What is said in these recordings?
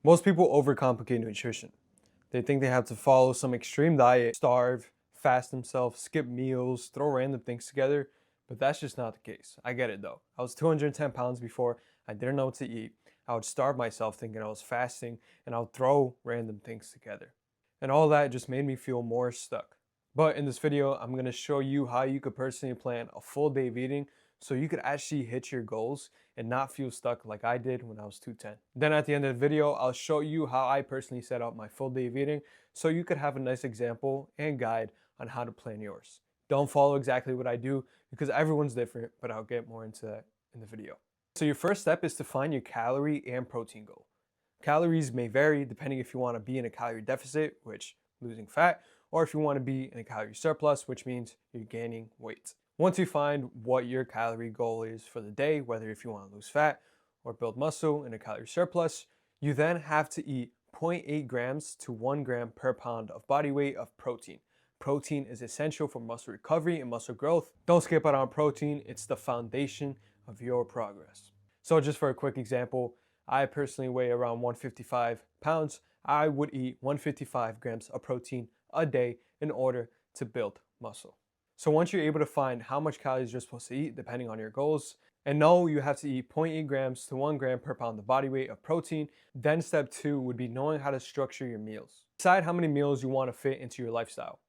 Most people overcomplicate nutrition. They think they have to follow some extreme diet, starve, fast themselves, skip meals, throw random things together, but that's just not the case. I get it though. I was 210 pounds before, I didn't know what to eat. I would starve myself thinking I was fasting, and I would throw random things together. And all that just made me feel more stuck. But in this video, I'm going to show you how you could personally plan a full day of eating so you could actually hit your goals and not feel stuck like I did when I was 210. Then at the end of the video, I'll show you how I personally set up my full day of eating so you could have a nice example and guide on how to plan yours. Don't follow exactly what I do because everyone's different, but I'll get more into that in the video. So your first step is to find your calorie and protein goal. Calories may vary depending if you want to be in a calorie deficit, which losing fat, or if you want to be in a calorie surplus, which means you're gaining weight. Once you find what your calorie goal is for the day, whether if you want to lose fat or build muscle in a calorie surplus, you then have to eat 0.8 grams to 1 gram per pound of body weight of protein. Protein is essential for muscle recovery and muscle growth. Don't skip out on protein, it's the foundation of your progress. So just for a quick example, I personally weigh around 155 pounds. I would eat 155 grams of protein a day in order to build muscle. So once you're able to find how much calories you're supposed to eat depending on your goals, and know you have to eat 0.8 grams to 1 gram per pound of body weight of protein, then step 2 would be knowing how to structure your meals. Decide how many meals you want to fit into your lifestyle.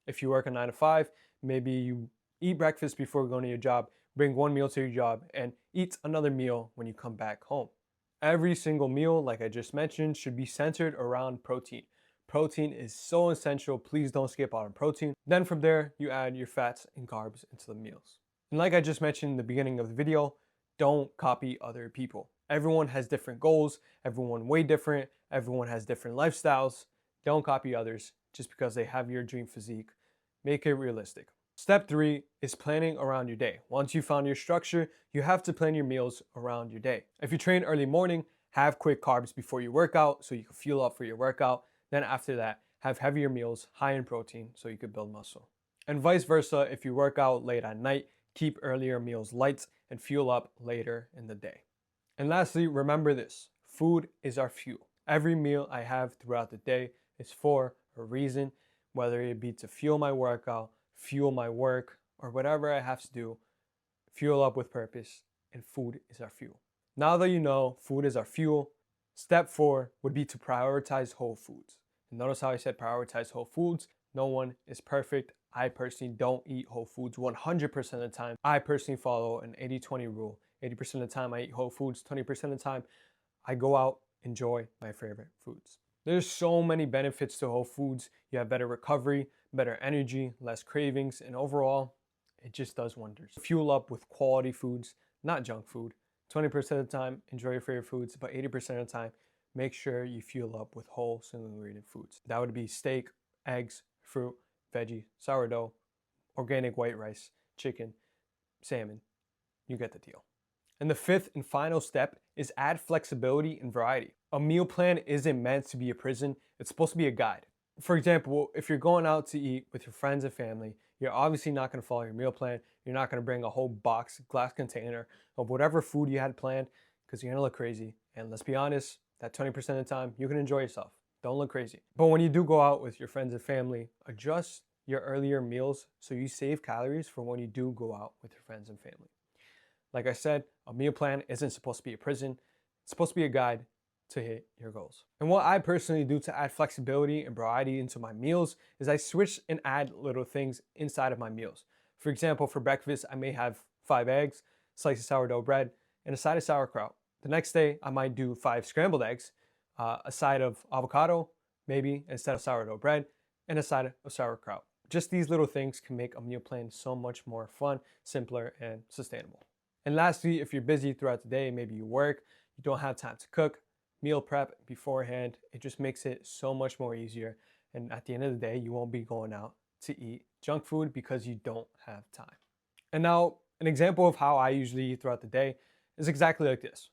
If you work a 9 to 5, maybe you eat breakfast before going to your job, bring one meal to your job, and eat another meal when you come back home. Every single meal, like I just mentioned, should be centered around protein. Protein is so essential, please don't skip out on protein. Then from there, you add your fats and carbs into the meals. And like I just mentioned in the beginning of the video, don't copy other people. Everyone has different goals, everyone way different, everyone has different lifestyles. Don't copy others just because they have your dream physique. Make it realistic. Step 3 is planning around your day. Once you found your structure, you have to plan your meals around your day. If you train early morning, have quick carbs before you work out so you can fuel up for your workout. Then after that, have heavier meals, high in protein so you can build muscle. And vice versa, if you work out late at night, keep earlier meals light and fuel up later in the day. And lastly, remember this, food is our fuel. Every meal I have throughout the day is for a reason, whether it be to fuel my workout, fuel my work, or whatever I have to do, fuel up with purpose, and food is our fuel. Now that you know food is our fuel, step 4 would be to prioritize whole foods. And notice how I said prioritize whole foods. No one is perfect. I personally don't eat whole foods 100% of the time. I personally follow an 80-20 rule. 80% of the time I eat whole foods, 20% of the time I go out, enjoy my favorite foods. There's so many benefits to whole foods. You have better recovery, better energy, less cravings, and overall, it just does wonders. Fuel up with quality foods, not junk food. 20% of the time, enjoy your favorite foods, but 80% of the time, make sure you fuel up with whole single ingredient foods. That would be steak, eggs, fruit, veggie, sourdough, organic white rice, chicken, salmon. You get the deal. And the 5th and final step is add flexibility and variety. A meal plan isn't meant to be a prison, it's supposed to be a guide. For example, if you're going out to eat with your friends and family, you're obviously not going to follow your meal plan. You're not going to bring a whole box, glass container of whatever food you had planned because you're going to look crazy. And let's be honest, that 20% of the time, you can enjoy yourself. Don't look crazy. But when you do go out with your friends and family, adjust your earlier meals so you save calories for when you do go out with your friends and family. Like I said, a meal plan isn't supposed to be a prison. It's supposed to be a guide to hit your goals. And what I personally do to add flexibility and variety into my meals is I switch and add little things inside of my meals. For example, for breakfast, I may have 5 eggs, slice of sourdough bread, and a side of sauerkraut. The next day, I might do 5 scrambled eggs, a side of avocado, maybe instead of sourdough bread, and a side of sauerkraut. Just these little things can make a meal plan so much more fun, simpler, and sustainable. And lastly, if you're busy throughout the day, maybe you work, you don't have time to cook, meal prep beforehand, it just makes it so much more easier. And at the end of the day, you won't be going out to eat junk food because you don't have time. And now, an example of how I usually eat throughout the day is exactly like this.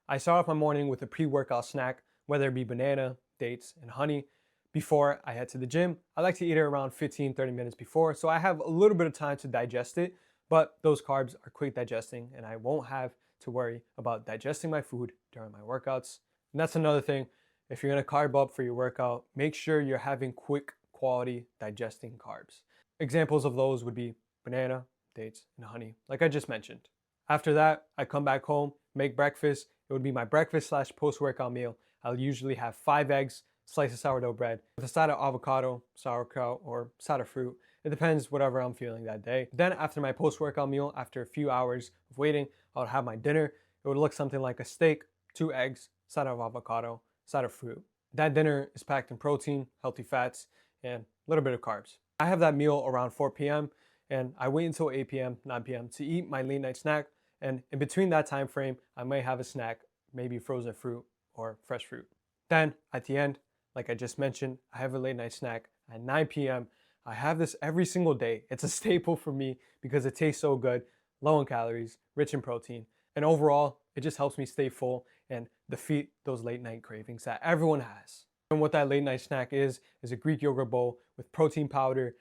I start off my morning with a pre-workout snack, whether it be banana, dates, and honey. Before I head to the gym, I like to eat it around 15-30 minutes before, so I have a little bit of time to digest it. But those carbs are quick digesting and I won't have to worry about digesting my food during my workouts. And that's another thing. if you're gonna carb up for your workout, make sure you're having quick quality digesting carbs. Examples of those would be banana, dates, and honey, like I just mentioned. After that, I come back home, make breakfast. It would be my breakfast slash post-workout meal. I'll usually have 5 eggs, slice of sourdough bread, with a side of avocado, sauerkraut, or side of fruit. It depends whatever I'm feeling that day. Then after my post-workout meal, after a few hours of waiting, I would have my dinner. It would look something like a steak, 2 eggs, side of avocado, side of fruit. That dinner is packed in protein, healthy fats, and a little bit of carbs. I have that meal around 4 p.m. and I wait until 8 p.m., 9 p.m. to eat my late night snack. And in between that time frame, I might have a snack, maybe frozen fruit or fresh fruit. Then at the end, like I just mentioned, I have a late night snack at 9 p.m. I have this every single day. It's a staple for me because it tastes so good, low in calories, rich in protein, and overall, it just helps me stay full and defeat those late night cravings that everyone has. And what that late night snack is a Greek yogurt bowl with protein powder,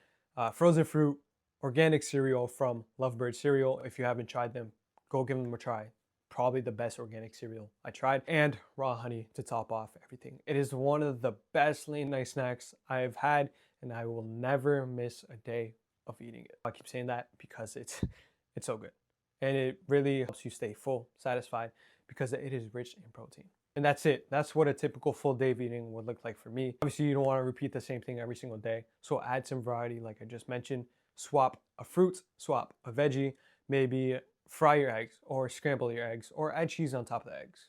frozen fruit, organic cereal from Lovebird cereal. If you haven't tried them, go give them a try. Probably the best organic cereal I tried, and raw honey to top off everything. It is one of the best late night snacks I've had, and I will never miss a day of eating it. I keep saying that because it's so good. And it really helps you stay full, satisfied, because it is rich in protein. And that's it. That's what a typical full day of eating would look like for me. Obviously, you don't want to repeat the same thing every single day. So add some variety, like I just mentioned. Swap a fruit, swap a veggie, maybe fry your eggs or scramble your eggs or add cheese on top of the eggs.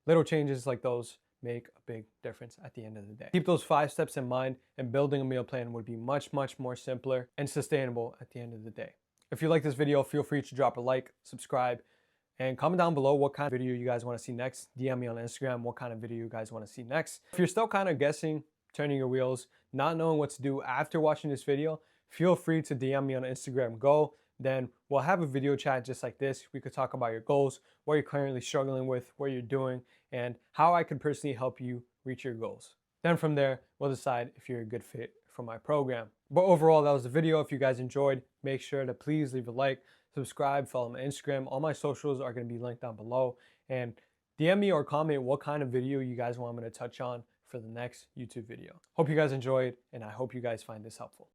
Little changes like those make a big difference at the end of the day. Keep those 5 steps in mind, and building a meal plan would be much more simpler and sustainable at the end of the day. If you like this video, feel free to drop a like, subscribe, and comment down below what kind of video you guys want to see next. DM me on Instagram what kind of video you guys want to see next. If you're still kind of guessing, turning your wheels, not knowing what to do after watching this video, feel free to DM me on Instagram Go. Then we'll have a video chat just like this. We could talk about your goals, what you're currently struggling with, what you're doing, and how I can personally help you reach your goals. Then from there, we'll decide if you're a good fit for my program. But overall, that was the video. If you guys enjoyed, make sure to please leave a like, subscribe, follow my Instagram. All my socials are going to be linked down below. And DM me or comment what kind of video you guys want me to touch on for the next YouTube video. Hope you guys enjoyed, and I hope you guys find this helpful.